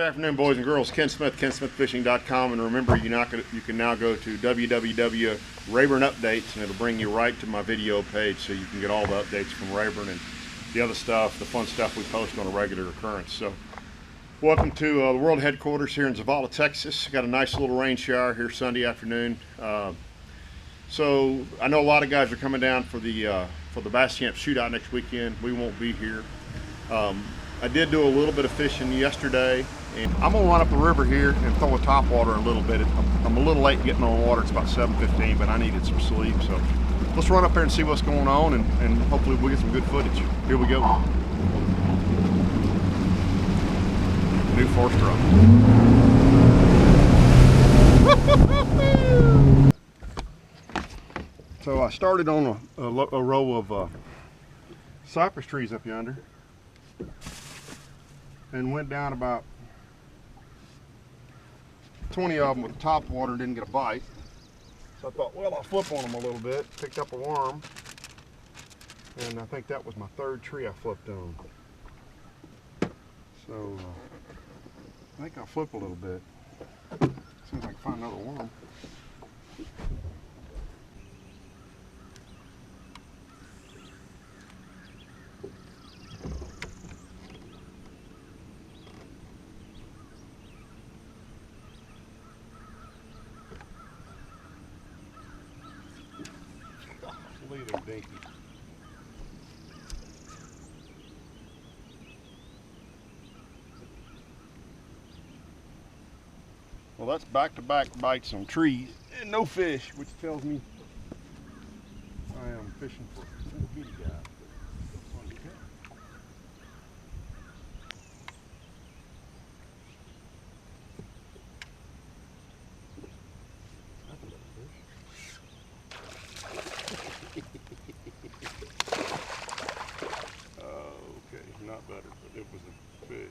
Good afternoon, boys and girls. Ken Smith, KenSmithFishing.com, and remember, you can now go to www.Rayburn Updates, and it'll bring you right to my video page, so you can get all the updates from Rayburn and the other stuff, the fun stuff we post on a regular occurrence. So, welcome to the world headquarters here in Zavala, Texas. Got a nice little rain shower here Sunday afternoon. So I know a lot of guys are coming down for the Bass Champ Shootout next weekend. We won't be here. I did do a little bit of fishing yesterday, and I'm gonna run up the river here and throw a topwater a little bit. I'm a little late getting on the water. It's about 7:15, but I needed some sleep, so let's run up there and see what's going on, and hopefully we'll get some good footage. Here we go. New force drop. So I started on a row of cypress trees up yonder, and went down about 20 of them with the top water, didn't get a bite. So I thought, well, I'll flip on them a little bit. Picked up a worm, and I think that was my third tree I flipped on. So I think I'll flip a little bit. See if I can find another worm. Little dinky. Well, that's back-to-back bites on trees and no fish, which tells me I am fishing for a kitty guy. Okay, not better, but it was a fish.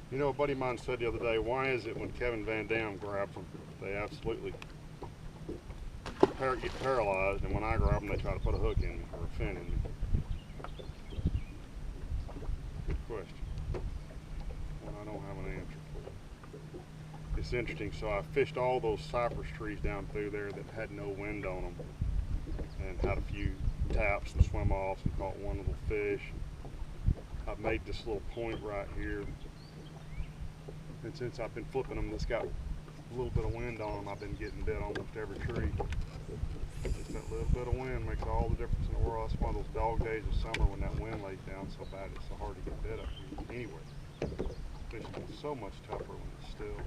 You know, a buddy of mine said the other day, why is it when Kevin Van Dam grabs them, they absolutely get paralyzed, and when I grab them, they try to put a hook in me or a fin in me? Good question. Well, I don't have an answer for it. It's interesting. So I fished all those cypress trees down through there that had no wind on them, and had a few taps and swim offs and caught one little fish. I've made this little point right here. And since I've been flipping them, that's got a little bit of wind on them, I've been getting bit almost every tree. Just that little bit of wind makes all the difference in the world. That's one of those dog days of summer when that wind lays down so bad it's so hard to get bit up here. Anyway, fishing is so much tougher when it's still.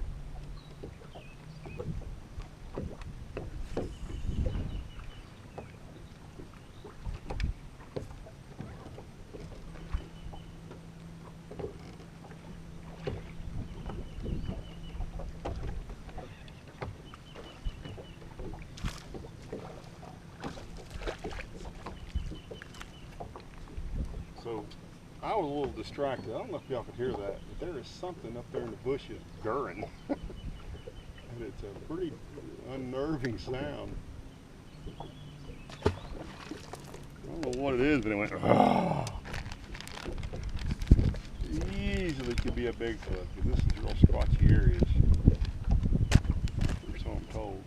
So I was a little distracted. I don't know if y'all could hear that, but there is something up there in the bushes gurring. And it's a pretty unnerving sound. I don't know what it is, but it went, oh. Easily could be a Bigfoot, because this is real squatchy areas, or so I'm told.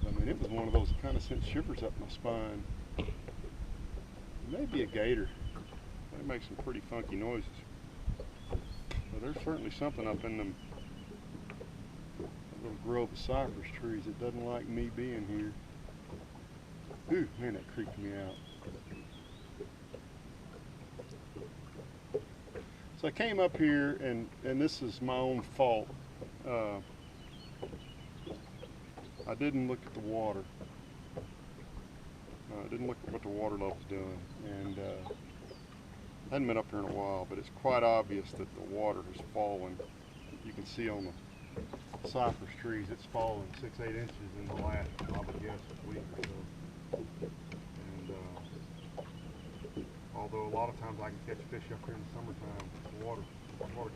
I mean, it was one of those that kind of sent shivers up my spine. Maybe a gator. They make some pretty funky noises. But there's certainly something up in them little grove of cypress trees that doesn't like me being here. Ooh, man, that creeped me out. So I came up here, and this is my own fault. I didn't look at the water. didn't look at what the water level's doing, and I hadn't been up here in a while, but it's quite obvious that the water has fallen. You can see on the cypress trees it's fallen 6-8 inches in the last, I would guess, week or so. And although a lot of times I can catch fish up here in the summertime, the water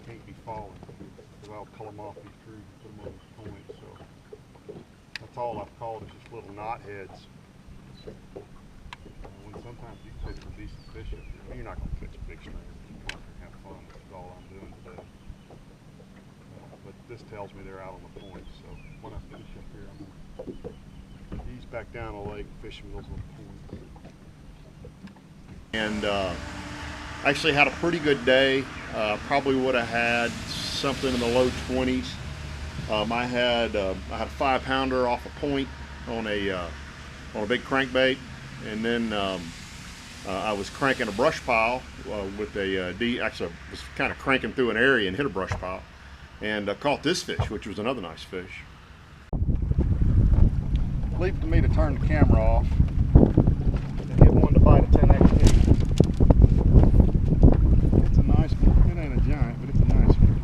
can't be falling, because I'll pull them off these trees and put them on the point. So that's all I've caught is just little knotheads. When sometimes you can catch some decent fish up here. I mean, you're not going to catch a big stringer. You come up here and have fun, which is all I'm doing today. But this tells me they're out on the point, so when I finish up here, I'm going to ease back down the lake and fish some of those little points. And actually had a pretty good day. Probably would have had something in the low 20s. I had a 5-pounder off a point on a big crankbait, and then I was cranking a brush pile with a actually I was kind of cranking through an area and hit a brush pile, and caught this fish, which was another nice fish. Leave it to me to turn the camera off and get one to bite a 10XD. It's a nice one. It ain't a giant, but it's a nice one.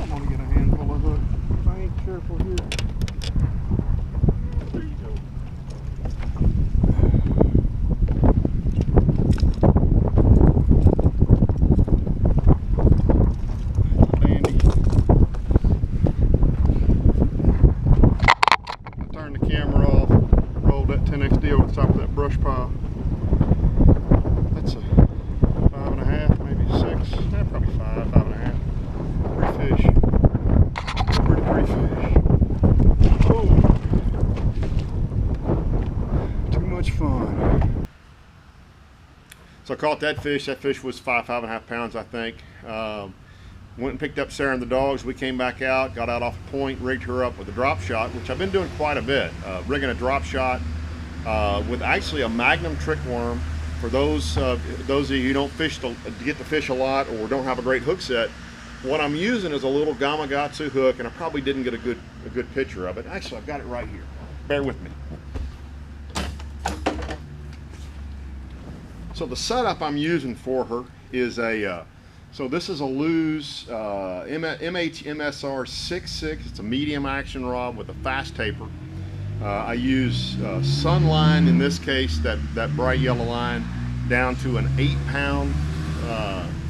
I'm gonna get a handful of hooks if I ain't careful here. There you go. Dandy. I turned the camera off, rolled that 10XD over the top of that brush pile. That's a 5.5, maybe 6, probably 5.5. Pretty fish. Pretty fish. Oh, too much fun. So I caught that fish. That fish was 5.5 pounds, I think. Went and picked up Sarah and the dogs. We came back out, got out off a point, rigged her up with a drop shot, which I've been doing quite a bit. Rigging a drop shot with actually a Magnum trick worm. For those of you who don't fish to get to fish a lot or don't have a great hook set, what I'm using is a little Gamakatsu hook, and I probably didn't get a good picture of it. Actually, I've got it right here. Bear with me. So the setup I'm using for her is so this is a Lew's MHMSR 6.6. It's a medium action rod with a fast taper. I use Sunline, in this case, that bright yellow line, down to an 8-pound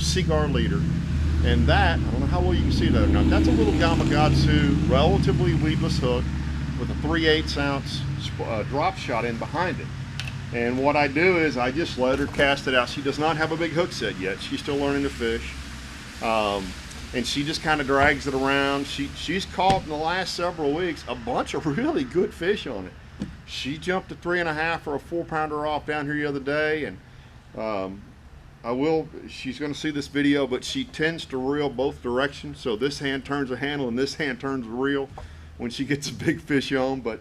Cigar leader. And that, I don't know how well you can see that or not, that's a little Gamakatsu, relatively weedless hook with a 3/8 ounce drop shot in behind it. And what I do is I just let her cast it out. She does not have a big hook set yet. She's still learning to fish. And she just kind of drags it around. She's caught in the last several weeks a bunch of really good fish on it. She jumped a 3.5 or a 4-pounder off down here the other day, and she's going to see this video, but she tends to reel both directions. So this hand turns the handle and this hand turns the reel when she gets a big fish on. But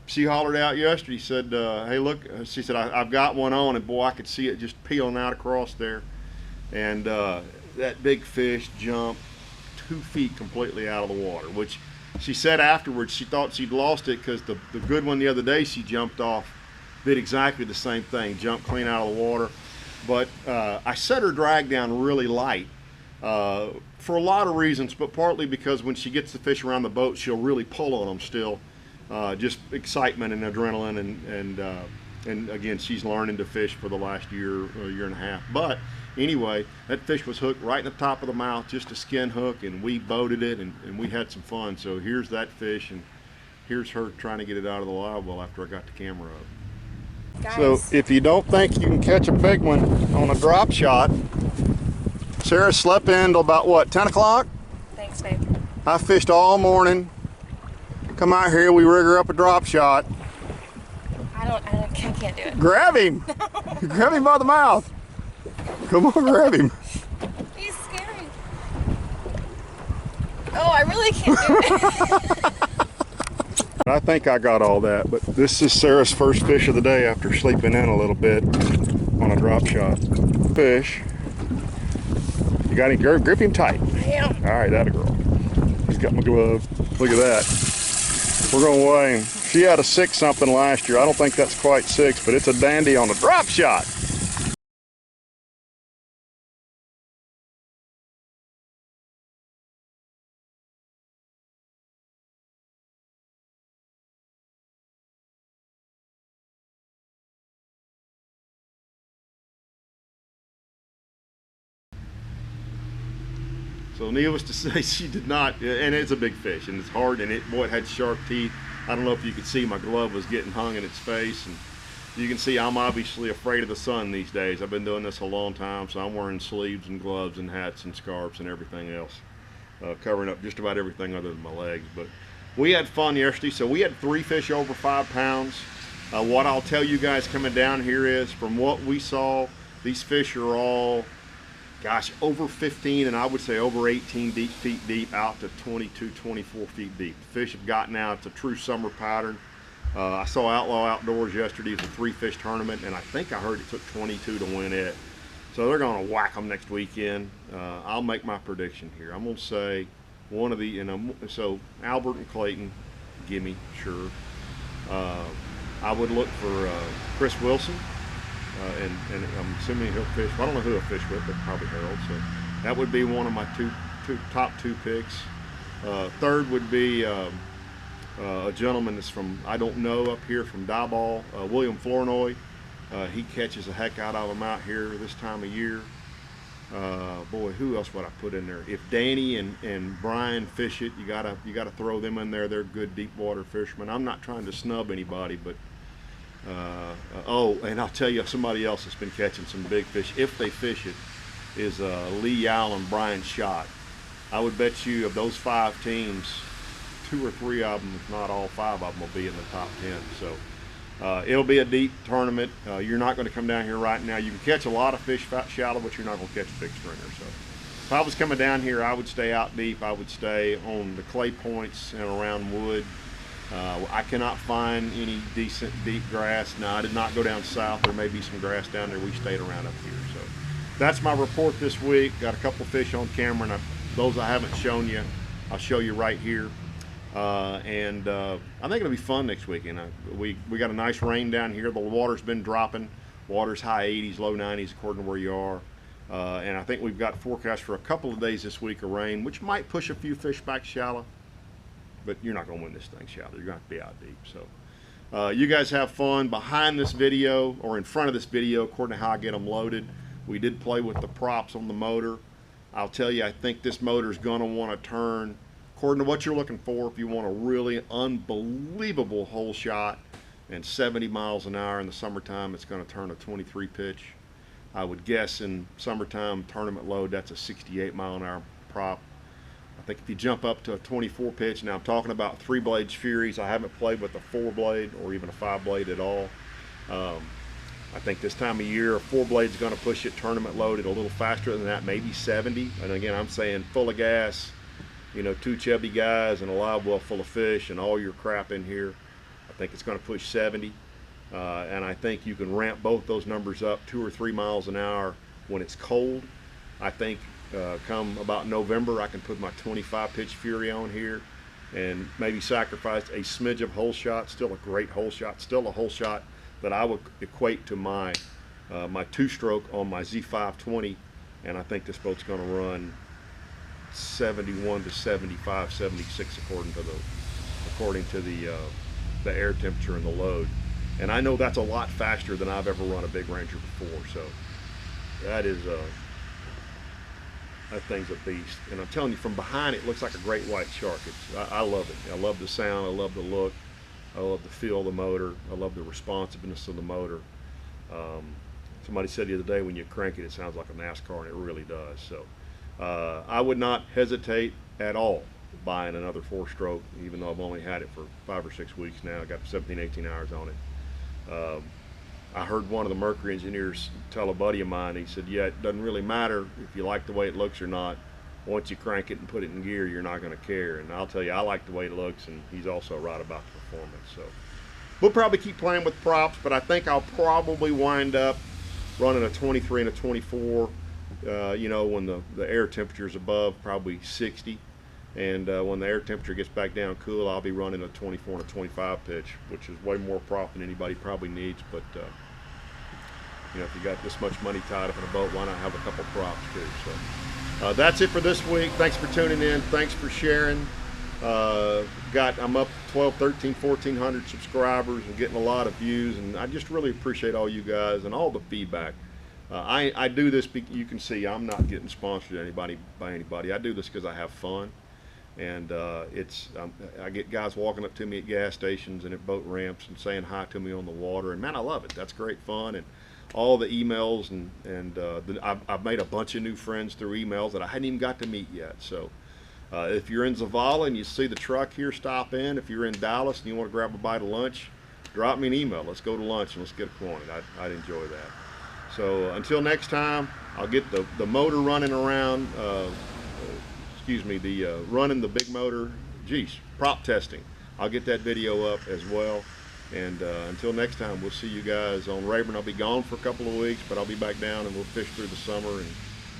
she hollered out yesterday, said, hey, look, she said, I've got one on, and boy, I could see it just peeling out across there. And that big fish jumped 2 feet completely out of the water, which she said afterwards she thought she'd lost it because the good one the other day she jumped off did exactly the same thing, jumped clean out of the water. But I set her drag down really light for a lot of reasons, but partly because when she gets the fish around the boat, she'll really pull on them still. Just excitement and adrenaline, and again, she's learning to fish for the last year and a half. But anyway, that fish was hooked right in the top of the mouth, just a skin hook, and we boated it, and we had some fun. So here's that fish, and here's her trying to get it out of the live well after I got the camera up. Guys. So if you don't think you can catch a big one on a drop shot, Sarah slept in till about what, 10 o'clock? Thanks, babe. I fished all morning. Come out here, we rig her up a drop shot. I can't do it. Grab him! Grab him by the mouth. Come on, grab him. He's scary. Oh, I really can't do it. I think I got all that, but this is Sarah's first fish of the day after sleeping in a little bit on a drop shot. Fish. You got him? Grip him tight. I am. All right, that a girl. got my glove. Look at that. We're gonna weigh. She had a 6 something last year. I don't think that's quite 6, but it's a dandy on the drop shot. So needless to say, she did not, and it's a big fish, and it's hard, and it had sharp teeth. I don't know if you could see, my glove was getting hung in its face, and you can see I'm obviously afraid of the sun these days. I've been doing this a long time, so I'm wearing sleeves and gloves and hats and scarves and everything else, covering up just about everything other than my legs. But we had fun yesterday. So we had 3 fish over 5 pounds. What I'll tell you guys coming down here is, from what we saw, these fish are all, gosh, over 15, and I would say over 18 feet deep, out to 22, 24 feet deep. The fish have gotten out. It's a true summer pattern. I saw Outlaw Outdoors yesterday. It's a 3-fish tournament, and I think I heard it took 22 to win it. So they're going to whack them next weekend. I'll make my prediction here. I'm going to say one of the, so Albert and Clayton, gimme, sure. I would look for Chris Wilson. And I'm assuming he'll fish. Well, I don't know who he'll fish with, but probably Harold. So that would be one of my top two picks. Third would be a gentleman that's from, I don't know, up here from Diboll, William Flournoy. He catches the heck out of them out here this time of year. Boy, who else would I put in there? If Danny and Brian fish it, you gotta throw them in there. They're good deep water fishermen. I'm not trying to snub anybody, but oh, and I'll tell you, somebody else that's been catching some big fish, if they fish it, is Lee Allen, Brian Schott. I would bet you of those 5 teams, 2 or 3 of them, if not all 5 of them, will be in the top 10. So it'll be a deep tournament. You're not going to come down here right now. You can catch a lot of fish shallow, but you're not going to catch a big stringer. So if I was coming down here, I would stay out deep. I would stay on the clay points and around wood. I cannot find any decent deep grass. Now, I did not go down south. There may be some grass down there. We stayed around up here. So that's my report this week. Got a couple fish on camera, and those I haven't shown you, I'll show you right here. I think it'll be fun next weekend. We got a nice rain down here. The water's been dropping. Water's high 80s, low 90s, according to where you are. And I think we've got forecast for a couple of days this week of rain, which might push a few fish back shallow. But you're not going to win this thing shallow. You're going to have to be out deep. So you guys have fun behind this video, or in front of this video, according to how I get them loaded. We did play with the props on the motor. I'll tell you, I think this motor is going to want to turn, according to what you're looking for, if you want a really unbelievable hole shot and 70 miles an hour in the summertime, it's going to turn a 23 pitch. I would guess in summertime tournament load, that's a 68 mile an hour prop. I think if you jump up to a 24 pitch, now I'm talking about 3-blade Furies. I haven't played with a 4-blade or even a 5-blade at all. I think this time of year, a 4-blade is going to push it tournament loaded a little faster than that, maybe 70. And again, I'm saying full of gas, 2 chubby guys and a live well full of fish and all your crap in here. I think it's going to push 70. And I think you can ramp both those numbers up 2 or 3 miles an hour when it's cold. I think come about November, I can put my 25 pitch Fury on here and maybe sacrifice a smidge of hole shot. Still a great hole shot, still a hole shot that I would equate to my my 2-stroke on my Z520, and I think this boat's going to run 71 to 75, 76 according to the air temperature and the load. And I know that's a lot faster than I've ever run a big Ranger before. So that thing's a beast. And I'm telling you, from behind it looks like a great white shark. I love it. I love the sound. I love the look. I love the feel of the motor. I love the responsiveness of the motor. Somebody said the other day, when you crank it, it sounds like a NASCAR, and it really does. So I would not hesitate at all buying another 4-stroke, even though I've only had it for 5 or 6 weeks now. I got 17, 18 hours on it. I heard one of the Mercury engineers tell a buddy of mine, he said, yeah, it doesn't really matter if you like the way it looks or not. Once you crank it and put it in gear, you're not going to care. And I'll tell you, I like the way it looks, and he's also right about the performance. So we'll probably keep playing with props, but I think I'll probably wind up running a 23 and a 24, when the air temperature is above probably 60. And when the air temperature gets back down cool, I'll be running a 24 and a 25 pitch, which is way more prop than anybody probably needs. But you know, if you got this much money tied up in a boat, why not have a couple props too? So that's it for this week. Thanks for tuning in. Thanks for sharing. I'm up 12, 13, 1,400 subscribers and getting a lot of views, and I just really appreciate all you guys and all the feedback. I do this, you can see I'm not getting sponsored by anybody. I do this because I have fun, and I get guys walking up to me at gas stations and at boat ramps and saying hi to me on the water, and man, I love it. That's great fun. And all the emails, I've made a bunch of new friends through emails that I hadn't even got to meet yet. So if you're in Zavala and you see the truck here, stop in. If you're in Dallas and you want to grab a bite of lunch, drop me an email. Let's go to lunch and let's get acquainted. I'd enjoy that. So until next time, I'll get the motor running around, running the big motor, prop testing. I'll get that video up as well. And until next time, we'll see you guys on Rayburn. I'll be gone for a couple of weeks, but I'll be back down and we'll fish through the summer, and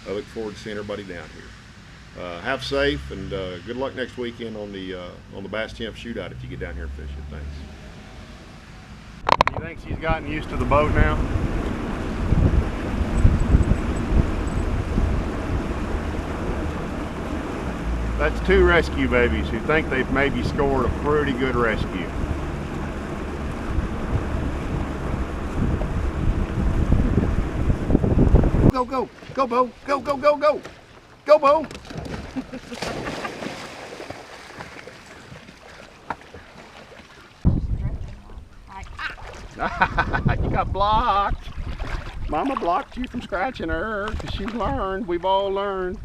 I look forward to seeing everybody down here. Have safe, and good luck next weekend on the Bass Champ Shootout if you get down here and fish it. Thanks. He thinks he's gotten used to the boat now. That's two rescue babies who think they've maybe scored a pretty good rescue. Go, go, go, Bo, go, go, go, go, go, Bo. You got blocked. Mama blocked you from scratching her because she's learned. We've all learned.